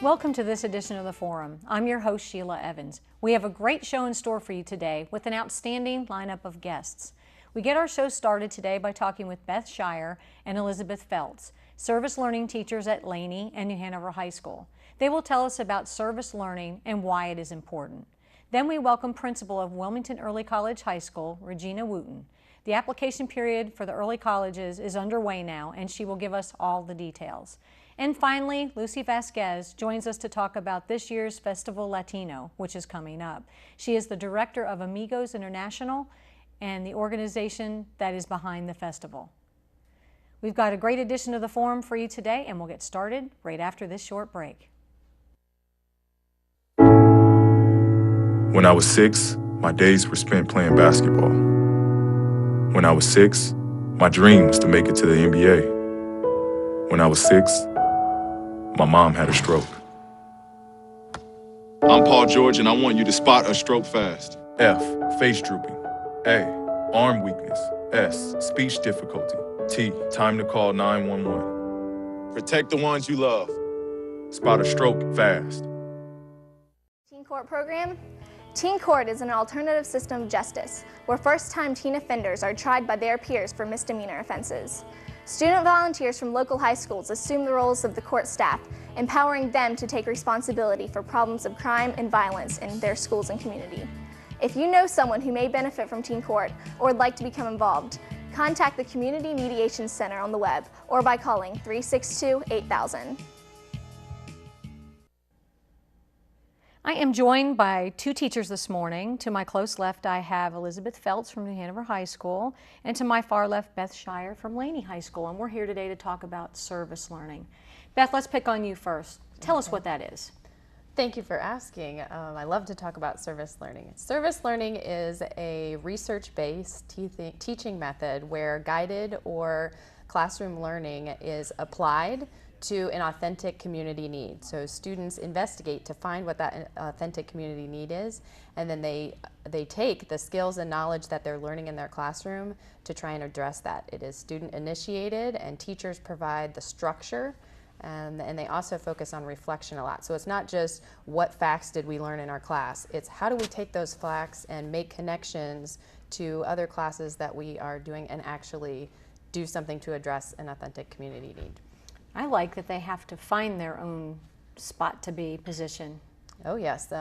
Welcome to this edition of The Forum. I'm your host, Sheila Evans. We have a great show in store for you today with an outstanding lineup of guests. We get our show started today by talking with Beth Shire and Elizabeth Feltz, service learning teachers at Laney and New Hanover High School. They will tell us about service learning and why it is important. Then we welcome Principal of Wilmington Early College High School, Regina Wooten. The application period for the early colleges is underway now, and she will give us all the details. And finally, Lucy Vasquez joins us to talk about this year's Festival Latino, which is coming up. She is the director of Amigos International and the organization that is behind the festival. We've got a great edition of The Forum for you today, and we'll get started right after this short break. When I was 6, my days were spent playing basketball. When I was 6, my dream was to make it to the NBA. When I was 6, my mom had a stroke. I'm Paul George, and I want you to spot a stroke fast. F, face drooping. A, arm weakness. S, speech difficulty. T, time to call 911. Protect the ones you love. Spot a stroke fast. Teen Court program? Teen Court is an alternative system of justice where first-time teen offenders are tried by their peers for misdemeanor offenses. Student volunteers from local high schools assume the roles of the court staff, empowering them to take responsibility for problems of crime and violence in their schools and community. If you know someone who may benefit from Teen Court or would like to become involved, contact the Community Mediation Center on the web or by calling 362-8000. I am joined by two teachers this morning. To my close left, I have Elizabeth Feltz from New Hanover High School, and to my far left, Beth Shire from Laney High School, and we're here today to talk about service learning. Beth, let's pick on you first. Tell us what that is. Thank you for asking. I love to talk about service learning. Service learning is a research-based teaching method where guided or classroom learning is applied to an authentic community need. So students investigate to find what that authentic community need is, and then they take the skills and knowledge that they're learning in their classroom to try and address that. It is student initiated, and teachers provide the structure, and they also focus on reflection a lot. So it's not just what facts did we learn in our class, it's how do we take those facts and make connections to other classes that we are doing and actually do something to address an authentic community need. I like that they have to find their own spot to be positioned. Oh yes,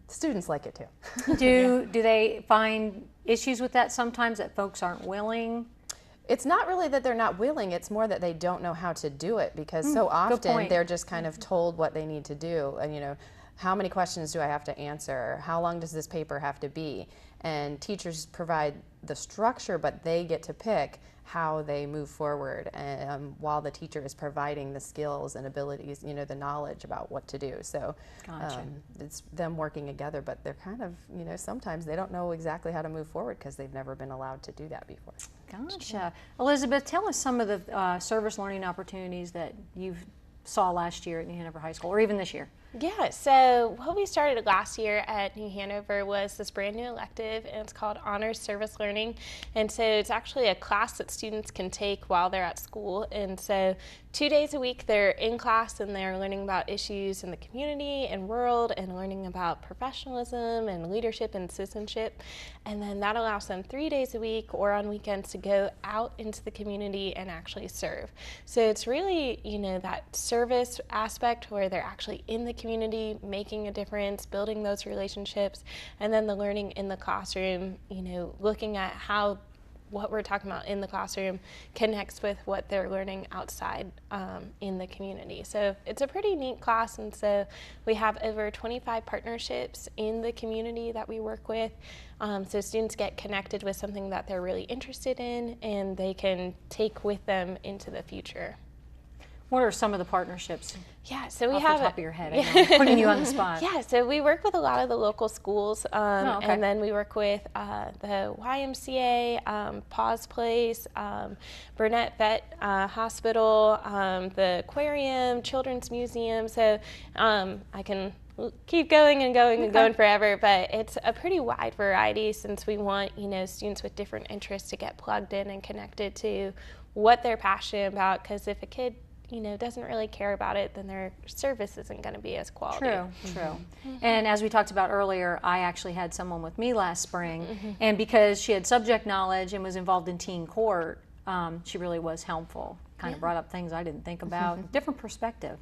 students like it too. Do they find issues with that sometimes, that folks aren't willing? It's not really that they're not willing, it's more that they don't know how to do it, because so often they're just kind of told what they need to do. And you know, how many questions do I have to answer? How long does this paper have to be? And teachers provide the structure, but they get to pick how they move forward, while the teacher is providing the skills and abilities, you know, the knowledge about what to do. So Gotcha. It's them working together, but they're kind of, you know, sometimes they don't know exactly how to move forward because they've never been allowed to do that before. Gotcha. Elizabeth, tell us some of the service learning opportunities that you saw last year at New Hanover High School, or even this year. Yeah, so what we started last year at New Hanover was this brand new elective, and it's called Honors Service Learning. And so it's actually a class that students can take while they're at school. And so 2 days a week they're in class and they're learning about issues in the community and world and learning about professionalism and leadership and citizenship. And then that allows them 3 days a week or on weekends to go out into the community and actually serve. So it's really, you know, that service aspect where they're actually in the community, making a difference, building those relationships, and then the learning in the classroom, you know, looking at how what we're talking about in the classroom connects with what they're learning outside in the community. So it's a pretty neat class, and so we have over 25 partnerships in the community that we work with. So students get connected with something that they're really interested in and they can take with them into the future. What are some of the partnerships? Yeah, so we off have the top of your head. I'm putting you on the spot. Yeah, so we work with a lot of the local schools, okay. and then we work with the YMCA, Paws Place, Burnett Vet Hospital, the Aquarium, Children's Museum. So I can keep going and going and going forever, but it's a pretty wide variety since we want, you know, students with different interests to get plugged in and connected to what they're passionate about. Because if a kid, doesn't really care about it, then their service isn't going to be as quality. True. And as we talked about earlier, I actually had someone with me last spring, and because she had subject knowledge and was involved in teen court, she really was helpful. Kind of brought up things I didn't think about, different perspective.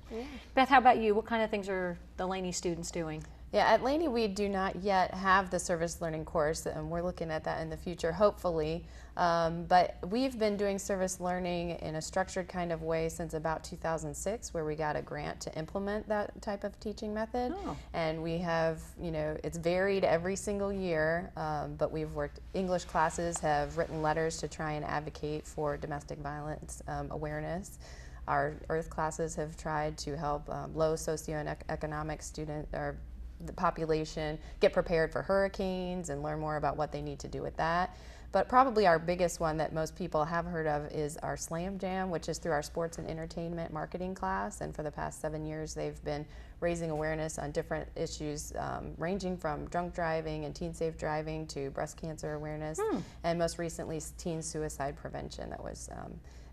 Beth, how about you? What kind of things are the Laney students doing? Yeah, at Laney we do not yet have the service learning course, and we're looking at that in the future, hopefully. But we've been doing service learning in a structured kind of way since about 2006, where we got a grant to implement that type of teaching method. And we have, it's varied every single year, but we've worked, English classes have written letters to try and advocate for domestic violence awareness. Our Earth classes have tried to help low socioeconomic student or the population get prepared for hurricanes and learn more about what they need to do with that. But probably our biggest one that most people have heard of is our Slam Jam, which is through our sports and entertainment marketing class. And for the past 7 years, they've been raising awareness on different issues ranging from drunk driving and teen safe driving to breast cancer awareness, and most recently teen suicide prevention that was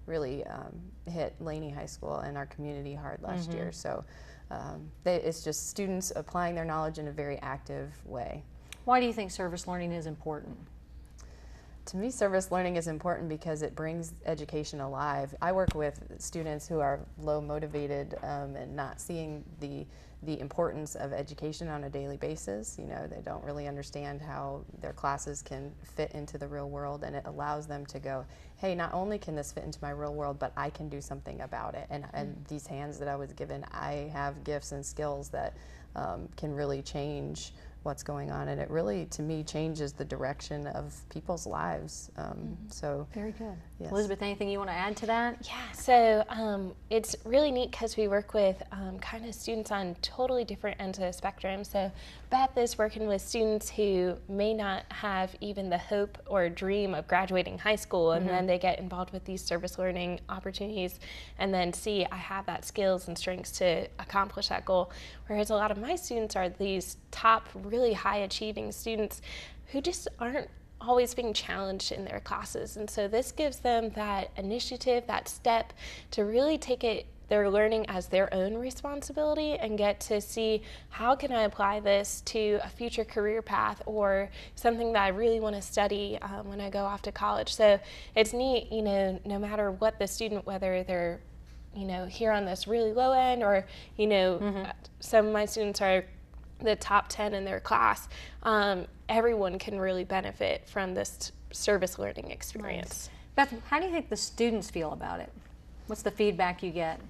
really hit Laney High School and our community hard last year. So it's just students applying their knowledge in a very active way. Why do you think service learning is important? To me, service learning is important because it brings education alive. I work with students who are low motivated and not seeing the importance of education on a daily basis. They don't really understand how their classes can fit into the real world, and it allows them to go, hey, not only can this fit into my real world, but I can do something about it. And these hands that I was given, I have gifts and skills that can really change what's going on, and it really, to me, changes the direction of people's lives. So very good. Yes. Elizabeth, anything you want to add to that? Yeah, so it's really neat because we work with kind of students on totally different ends of the spectrum. So Beth is working with students who may not have even the hope or dream of graduating high school, and then they get involved with these service learning opportunities and then see I have that skills and strengths to accomplish that goal. Whereas a lot of my students are these top, really high achieving students who just aren't always being challenged in their classes. And so this gives them that initiative, that step to really take their learning as their own responsibility and get to see how can I apply this to a future career path or something that I really want to study when I go off to college. So it's neat, no matter what the student, whether they're here on this really low end or some of my students are the top 10 in their class, everyone can really benefit from this service learning experience. Nice. Beth, how do you think the students feel about it? What's the feedback you get?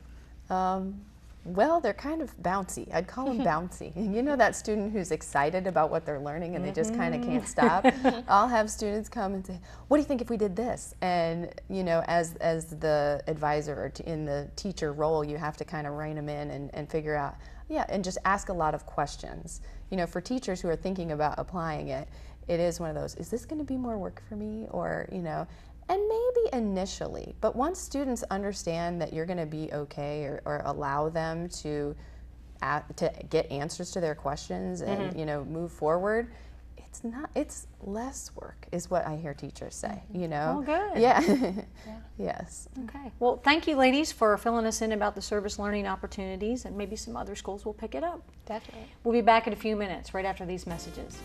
Well, they're kind of bouncy. I'd call them bouncy. That student who's excited about what they're learning and they just kind of can't stop. I'll have students come and say, what do you think if we did this? And, as the advisor or in the teacher role, you have to kind of rein them in and figure out, and just ask a lot of questions. For teachers who are thinking about applying it, it is one of those, is this going to be more work for me? Or, and maybe initially, but once students understand that you're going to be okay or allow them to get answers to their questions and, move forward, it's less work is what I hear teachers say, Oh, good. Yeah. Yes. Okay. Well, thank you, ladies, for filling us in about the service learning opportunities, and maybe some other schools will pick it up. Definitely. We'll be back in a few minutes, right after these messages.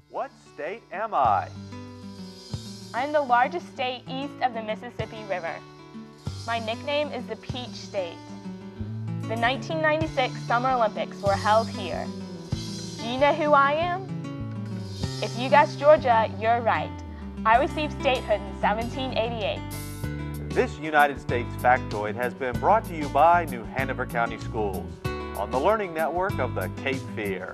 What state am I? I'm the largest state east of the Mississippi River. My nickname is the Peach State. The 1996 Summer Olympics were held here. Do you know who I am? If you guessed Georgia, you're right. I received statehood in 1788. This United States factoid has been brought to you by New Hanover County Schools on the Learning Network of the Cape Fear.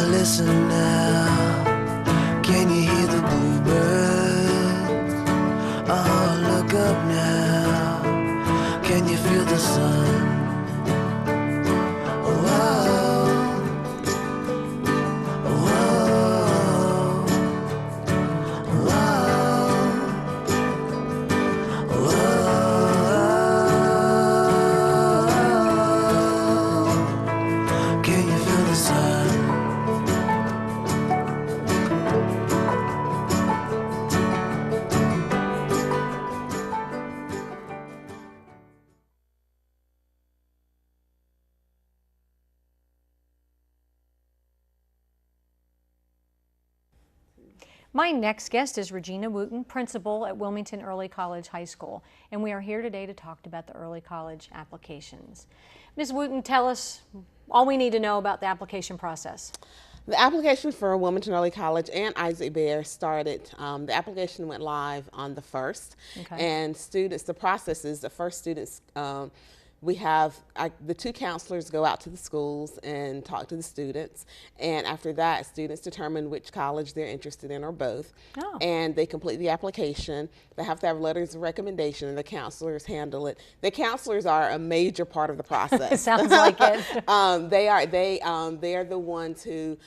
Listen now, can you hear the bluebirds? Oh, look up now, can you feel the sun? Oh, My next guest is Regina Wooten, principal at Wilmington Early College High School, and we are here today to talk about the early college applications. Ms. Wooten, tell us all we need to know about the application process. The application for Wilmington Early College and Isaac Bear started, the application went live on the 1st. Okay. And students, the process is the first students, we have the two counselors go out to the schools and talk to the students, and after that students determine which college they're interested in or both. Oh. And they complete the application. They have to have letters of recommendation and the counselors handle it. The counselors are a major part of the process. Sounds like it. They are the ones who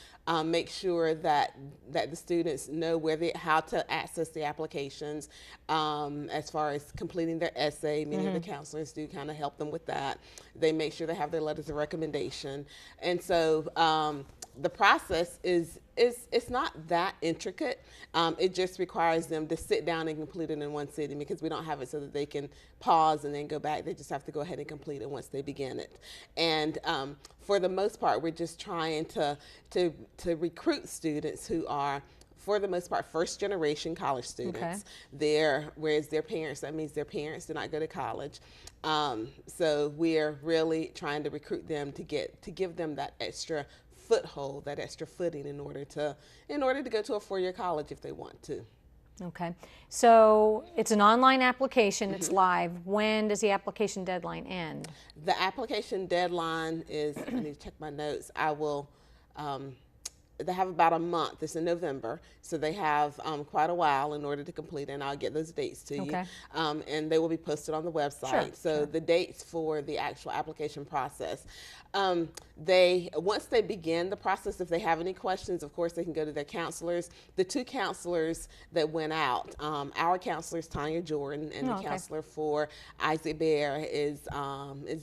make sure that the students know how to access the applications, as far as completing their essay. Many of the counselors do kind of help them with that. They make sure they have their letters of recommendation, and so the process is it's not that intricate. It just requires them to sit down and complete it in one sitting, because we don't have it so that they can pause and then go back. They just have to go ahead and complete it once they begin it. And for the most part, we're just trying to recruit students who are, for the most part, first-generation college students. Okay. Whereas their parents, that means their parents did not go to college. So we're really trying to recruit them to give them that extra foothold, that extra footing in order to go to a four-year college if they want to. Okay. So it's an online application. It's live. When does the application deadline end? The application deadline is, I need to check my notes. They have about a month. It's in November, so they have quite a while in order to complete it, and I'll get those dates to you. And they will be posted on the website. So the dates for the actual application process. Once they begin the process, if they have any questions, of course, they can go to their counselors. The two counselors that went out, our counselor is Tanya Jordan, and the counselor for Isaac Bear is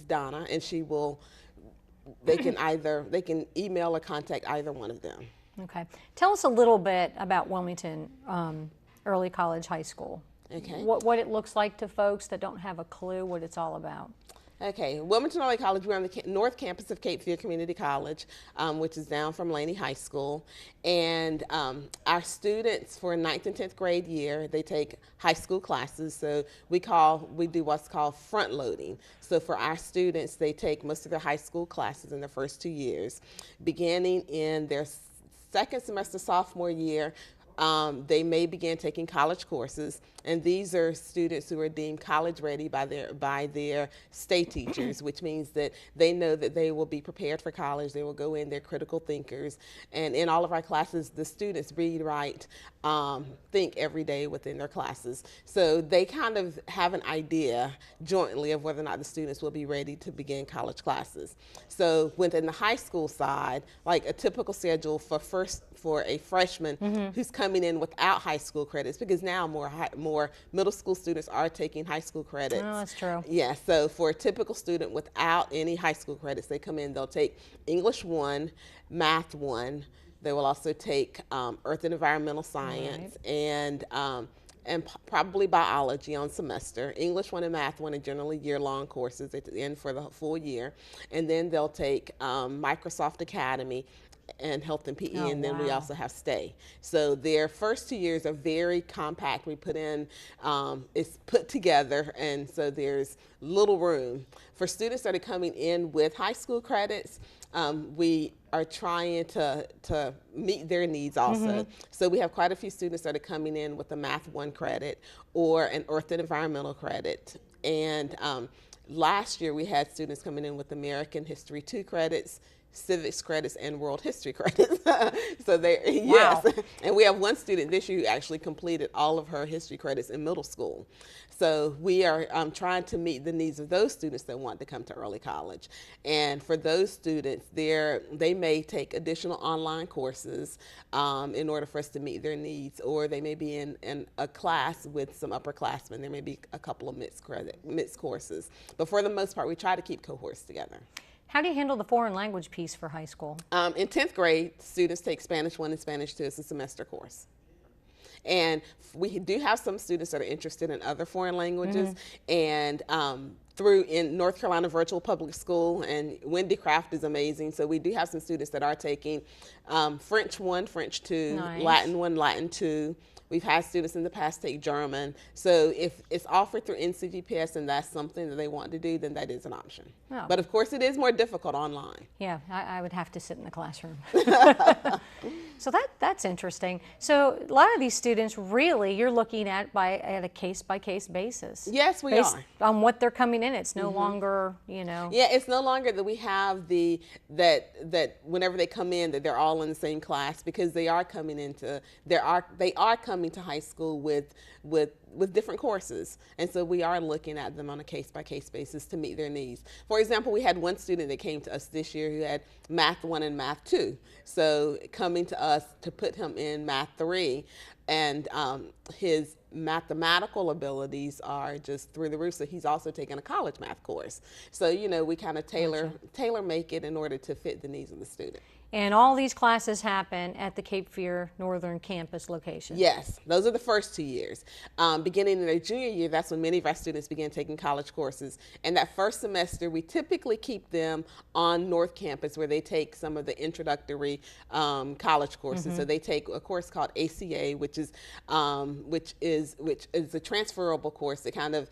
Donna, and she will. They can email or contact either one of them. Okay. Tell us a little bit about Wilmington Early College High School. Okay. What it looks like to folks that don't have a clue what it's all about. Okay, Wilmington Early College, we're on the north campus of Cape Fear Community College, which is down from Laney High School. And our students for 9th and 10th grade year, they take high school classes. So we do what's called front loading. So for our students, they take most of their high school classes in their first 2 years. Beginning in their second semester sophomore year, they may begin taking college courses, and these are students who are deemed college ready by their state teachers, which means that they know that they will be prepared for college. They will go in, they're critical thinkers, and in all of our classes, the students read, write, think every day within their classes. So they kind of have an idea jointly of whether or not the students will be ready to begin college classes. So within the high school side, like a typical schedule for a freshman who's coming in without high school credits, because now more middle school students are taking high school credits. Oh, that's true. Yeah, so for a typical student without any high school credits, they come in, they'll take English 1, Math 1. They will also take Earth and Environmental Science and probably biology on semester. English 1 and Math 1 are generally year-long courses at the end for the full year. And then they'll take Microsoft Academy and Health and PE, and then we also have STAY. So their first 2 years are very compact. We put in, it's put together, and so there's little room. For students that are coming in with high school credits, we are trying to meet their needs also. So we have quite a few students that are coming in with a Math 1 credit or an Earth and Environmental credit. And last year we had students coming in with American History 2 credits, civics credits, and world history credits. So yes, and we have one student this year who actually completed all of her history credits in middle school. So we are trying to meet the needs of those students that want to come to early college. And for those students, they may take additional online courses in order for us to meet their needs, or they may be in a class with some upperclassmen. There may be a couple of mixed courses. But for the most part, we try to keep cohorts together. How do you handle the foreign language piece for high school? In 10th grade, students take Spanish 1 and Spanish 2 as a semester course. And we do have some students that are interested in other foreign languages, and through in North Carolina Virtual Public School, and Wendy Craft is amazing. So we do have some students that are taking French 1, French 2, Nice. Latin 1, Latin 2. We've had students in the past take German. So if it's offered through NCGPS and that's something that they want to do, then that is an option. Oh. But of course, it is more difficult online. Yeah, I would have to sit in the classroom. So that's interesting. So a lot of these students, really, you're looking at a case-by-case basis. Yes, we Based are. on what they're coming in. It's no longer, you know. Yeah, it's no longer that we have that whenever they come in that they're all in the same class, because they are coming into they are coming to high school with different courses, and so we are looking at them on a case-by-case basis to meet their needs. For example, we had one student that came to us this year who had Math 1 and Math 2, so coming to us to put him in Math 3, and his mathematical abilities are just through the roof, so he's also taking a college math course. So, you know, we kind of tailor make it in order to fit the needs of the student. And all these classes happen at the Cape Fear Northern Campus location. Yes, those are the first 2 years. Beginning in their junior year, that's when many of our students begin taking college courses. And that first semester, we typically keep them on North Campus, where they take some of the introductory college courses. So they take a course called ACA, which is a transferable course that kind of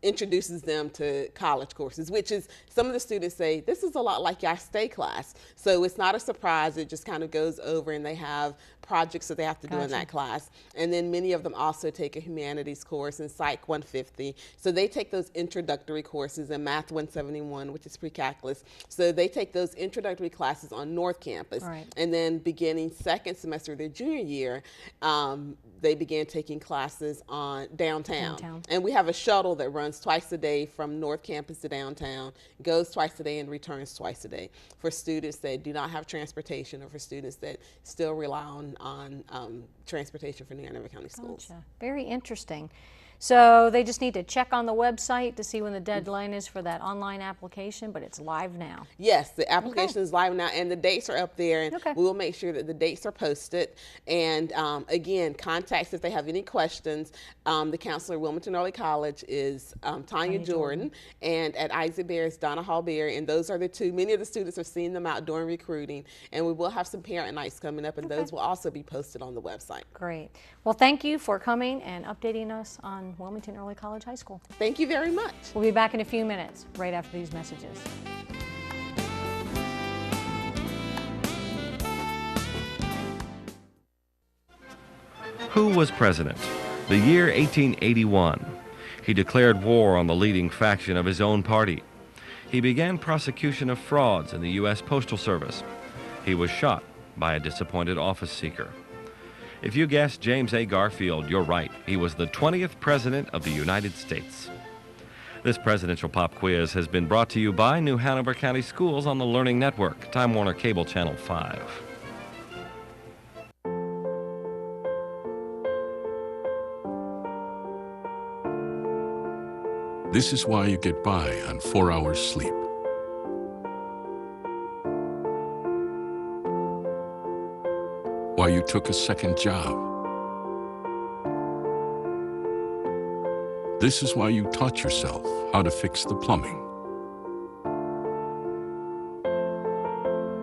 introduces them to college courses, which is, some of the students say, this is a lot like your stay class. So it's not a surprise, it just kind of goes over, and they have projects that they have to do in that class. And then many of them also take a humanities course in Psych 150. So they take those introductory courses in Math 171, which is pre-calculus. So they take those introductory classes on North Campus. Right. And then beginning second semester of their junior year, they began taking classes on downtown. And we have a shuttle that runs twice a day from North Campus to downtown, goes twice a day and returns twice a day for students that do not have transportation, or for students that still rely on transportation for New Hanover County Schools. Gotcha. Very interesting. So they just need to check on the website to see when the deadline is for that online application, but it's live now. Yes, the application is live now, and the dates are up there, and Okay. we will make sure that the dates are posted. And again, contacts if they have any questions. The counselor at Wilmington Early College is Tanya Jordan, and at Isaac Berry is Donna Hall Berry, and those are the two. Many of the students have seen them out during recruiting, and we will have some parent nights coming up, and those will also be posted on the website. Great. Well, thank you for coming and updating us on Wilmington Early College High School. Thank you very much. We'll be back in a few minutes, right after these messages. Who was president? The year 1881. He declared war on the leading faction of his own party. He began prosecution of frauds in the U.S. Postal Service. He was shot by a disappointed office seeker. If you guessed James A. Garfield, you're right. He was the 20th President of the United States. This presidential pop quiz has been brought to you by New Hanover County Schools on the Learning Network, Time Warner Cable Channel 5. This is why you get by on 4 hours sleep. Why you took a second job. This is why you taught yourself how to fix the plumbing.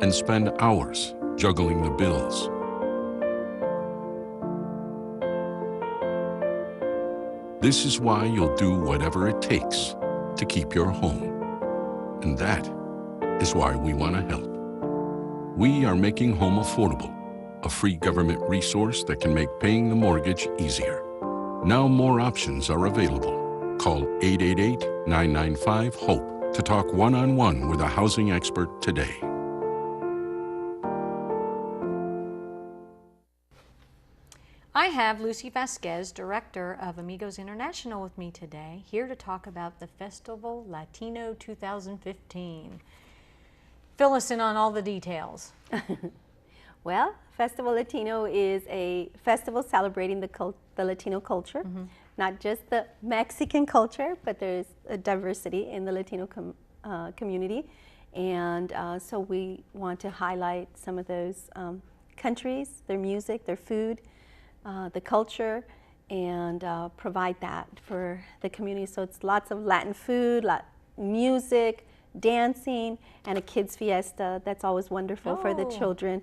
And spend hours juggling the bills. This is why you'll do whatever it takes to keep your home. And that is why we want to help. We are making home affordable, a free government resource that can make paying the mortgage easier. Now more options are available. Call 888-995-HOPE to talk one-on-one with a housing expert today. I have Lucy Vasquez, Director of Amigos International, with me today, here to talk about the Festival Latino 2015. Fill us in on all the details. Well, Festival Latino is a festival celebrating the Latino culture, not just the Mexican culture, but there's a diversity in the Latino community. And so we want to highlight some of those countries, their music, their food, the culture, and provide that for the community. So it's lots of Latin food, music, dancing, and a kids fiesta. That's always wonderful for the children.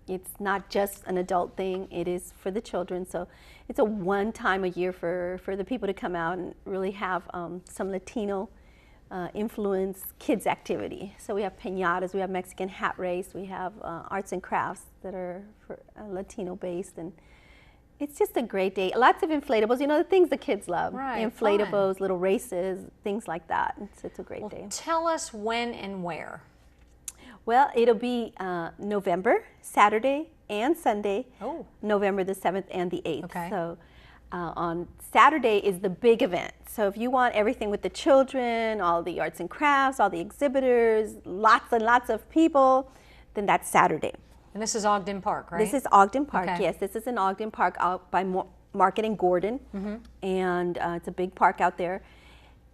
It's not just an adult thing, it is for the children. So it's a one time a year for the people to come out and really have some Latino influence kids activity. So we have piñatas, we have Mexican hat race, we have arts and crafts that are for Latino based, and it's just a great day. Lots of inflatables, you know, the things the kids love. Right, inflatables, fun. Little races, things like that. It's a great day. Tell us when and where. Well, it'll be November, Saturday and Sunday, November the 7th and the 8th. Okay. So on Saturday is the big event. So if you want everything with the children, all the arts and crafts, all the exhibitors, lots and lots of people, then that's Saturday. And this is Ogden Park, right? This is Ogden Park, Okay. yes. This is in Ogden Park out by Market and Gordon. And it's a big park out there.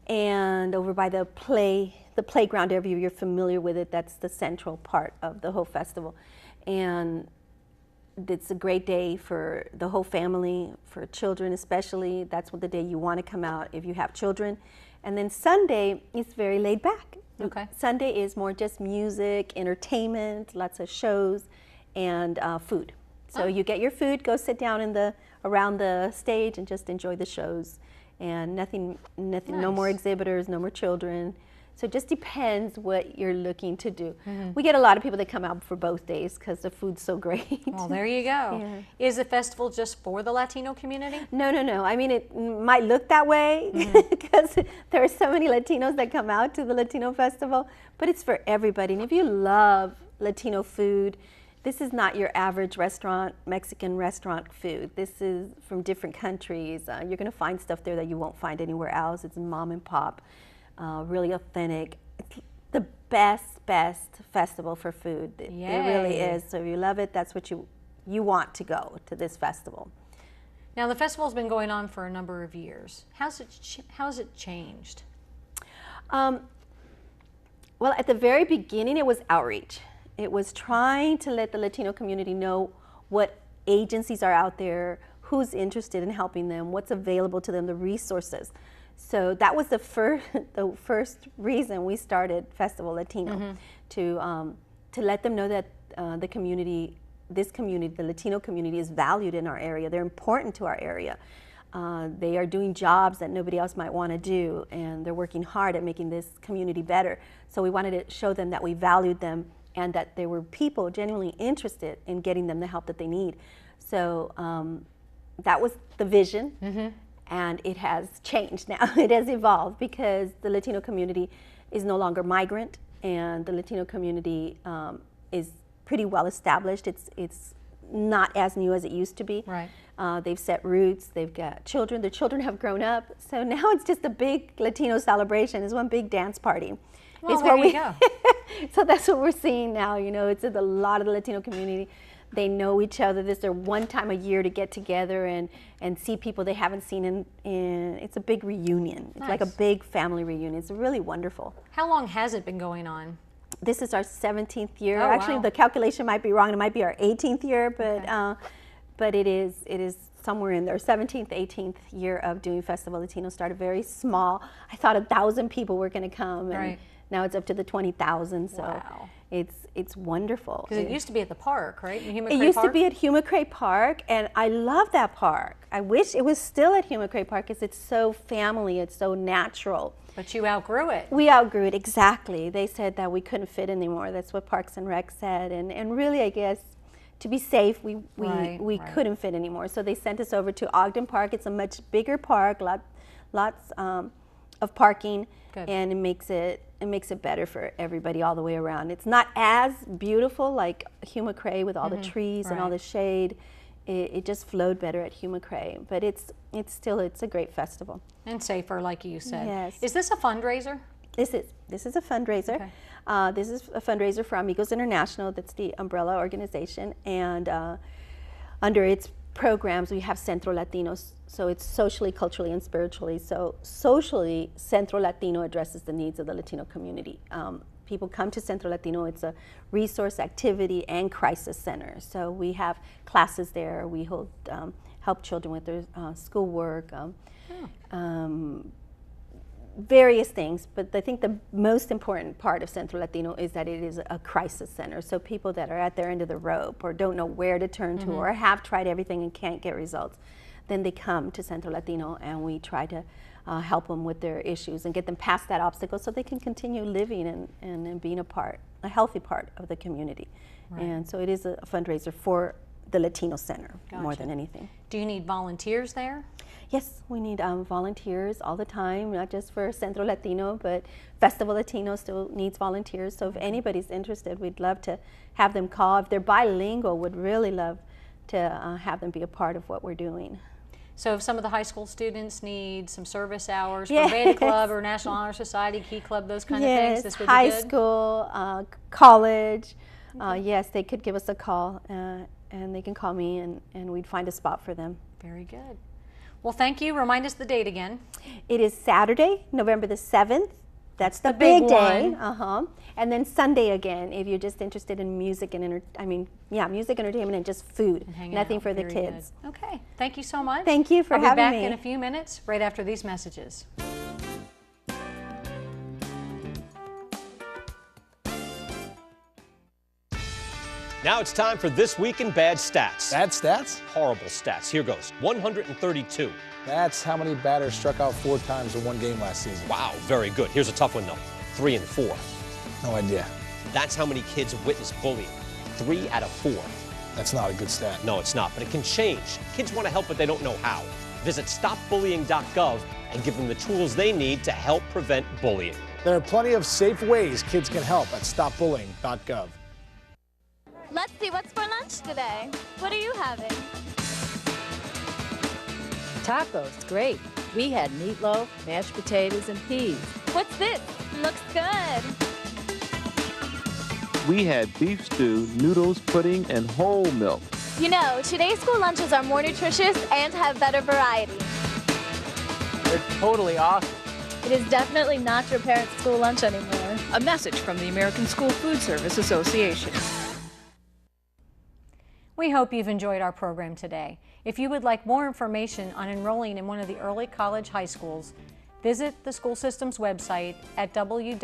And over by the playground area, you're familiar with it, that's the central part of the whole festival. And it's a great day for the whole family, for children especially. That's what the day you want to come out if you have children. And then Sunday is very laid back. Okay. Sunday is more just music, entertainment, lots of shows, and food. So you get your food, go sit down around the stage and just enjoy the shows. And nothing, no more exhibitors, no more children. So it just depends what you're looking to do. We get a lot of people that come out for both days because the food's so great. Well, there you go. Yeah. Is the festival just for the Latino community? No, no, no. I mean, it might look that way because there are so many Latinos that come out to the Latino Festival, but it's for everybody. And if you love Latino food, this is not your average restaurant, Mexican restaurant food. This is from different countries. You're going to find stuff there that you won't find anywhere else. It's mom and pop, really authentic. It's the best festival for food. It really is. So if you love it, that's what you want to go to this festival. Now, the festival's been going on for a number of years. How's it changed? Well, at the very beginning, it was outreach. It was trying to let the Latino community know what agencies are out there, who's interested in helping them, what's available to them, the resources. So that was the first reason we started Festival Latino, to let them know that the community, the Latino community, is valued in our area. They're important to our area. They are doing jobs that nobody else might want to do, and they're working hard at making this community better. So we wanted to show them that we valued them and that there were people genuinely interested in getting them the help that they need. So that was the vision, and it has changed now. It has evolved because the Latino community is no longer migrant, and the Latino community is pretty well established. It's not as new as it used to be. Right. They've set roots, they've got children, their children have grown up, so now it's just a big Latino celebration. It's one big dance party. Well, there you go. So that's what we're seeing now. You know, it's a lot of the Latino community. They know each other. This is their one time a year to get together and see people they haven't seen in it's a big reunion. It's like a big family reunion. It's really wonderful. How long has it been going on? This is our 17th year. Oh, Actually, wow. the calculation might be wrong. It might be our 18th year, but it is somewhere in there. 17th, 18th year of doing Festival Latino. Started very small. I thought 1,000 people were going to come, and Right. now it's up to the 20,000. So Wow. it's wonderful. Because it used to be at the park, right? It used to be at Huma Cray Park, and I love that park. I wish it was still at Huma Cray Park because it's so family, it's so natural. But you outgrew it. We outgrew it, exactly. They said that we couldn't fit anymore. That's what Parks and Rec said. And really, I guess, to be safe, we couldn't fit anymore. So they sent us over to Ogden Park. It's a much bigger park, lots of parking. Good. And it makes it better for everybody all the way around. It's not as beautiful like Huma Cray with all the trees and all the shade. It just flowed better at Huma Cray, but it's a great festival. And safer, like you said. Yes. Is this a fundraiser? This is a fundraiser. Okay. This is a fundraiser for Amigos International. That's the umbrella organization, and under its programs, we have Centro Latinos, so it's socially, culturally, and spiritually. So socially, Centro Latino addresses the needs of the Latino community. People come to Centro Latino, it's a resource, activity, and crisis center. So we have classes there, we hold, help children with their schoolwork, various things, but I think the most important part of Centro Latino is that it is a crisis center. So people that are at their end of the rope or don't know where to turn to or have tried everything and can't get results, then they come to Centro Latino and we try to help them with their issues and get them past that obstacle so they can continue living and being a healthy part of the community. Right. And so it is a fundraiser for the Latino Center more than anything. Do you need volunteers there? Yes, we need volunteers all the time, not just for Centro Latino, but Festival Latino still needs volunteers. So if anybody's interested, we'd love to have them call. If they're bilingual, would really love to have them be a part of what we're doing. So if some of the high school students need some service hours for Beta Club or National Honor Society, Key Club, those kind of things, this would be good? High school, college, yes, they could give us a call and they can call me and we'd find a spot for them. Very good. Well, thank you. Remind us the date again. It is Saturday, November the 7th. That's the big day. And then Sunday again, if you're just interested in music and music, entertainment, and just food. And nothing for the kids. Good. Okay. Thank you so much. Thank you for having me. I'll be back in a few minutes, right after these messages. Now it's time for This Week in Bad Stats. Bad stats? Horrible stats. Here goes. 132. That's how many batters struck out 4 times in one game last season. Wow, very good. Here's a tough one, though. 3 and 4. No idea. That's how many kids witness bullying. 3 out of 4. That's not a good stat. No, it's not, but it can change. Kids want to help, but they don't know how. Visit stopbullying.gov and give them the tools they need to help prevent bullying. There are plenty of safe ways kids can help at stopbullying.gov. Let's see what's for lunch today. What are you having? Tacos, great. We had meatloaf, mashed potatoes, and peas. What's this? Looks good. We had beef stew, noodles, pudding, and whole milk. You know, today's school lunches are more nutritious and have better variety. They're totally awesome. It is definitely not your parents' school lunch anymore. A message from the American School Food Service Association. We hope you've enjoyed our program today. If you would like more information on enrolling in one of the early college high schools, visit the school system's website at www.nhcs.net.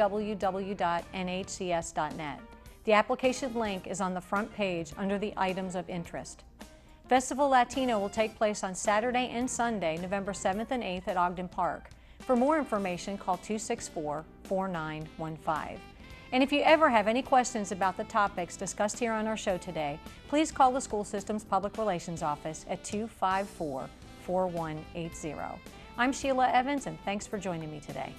The application link is on the front page under the items of interest. Festival Latino will take place on Saturday and Sunday, November 7th and 8th at Ogden Park. For more information, call 264-4915. And if you ever have any questions about the topics discussed here on our show today, please call the school system's public relations office at 254-4180. I'm Sheila Evans, and thanks for joining me today.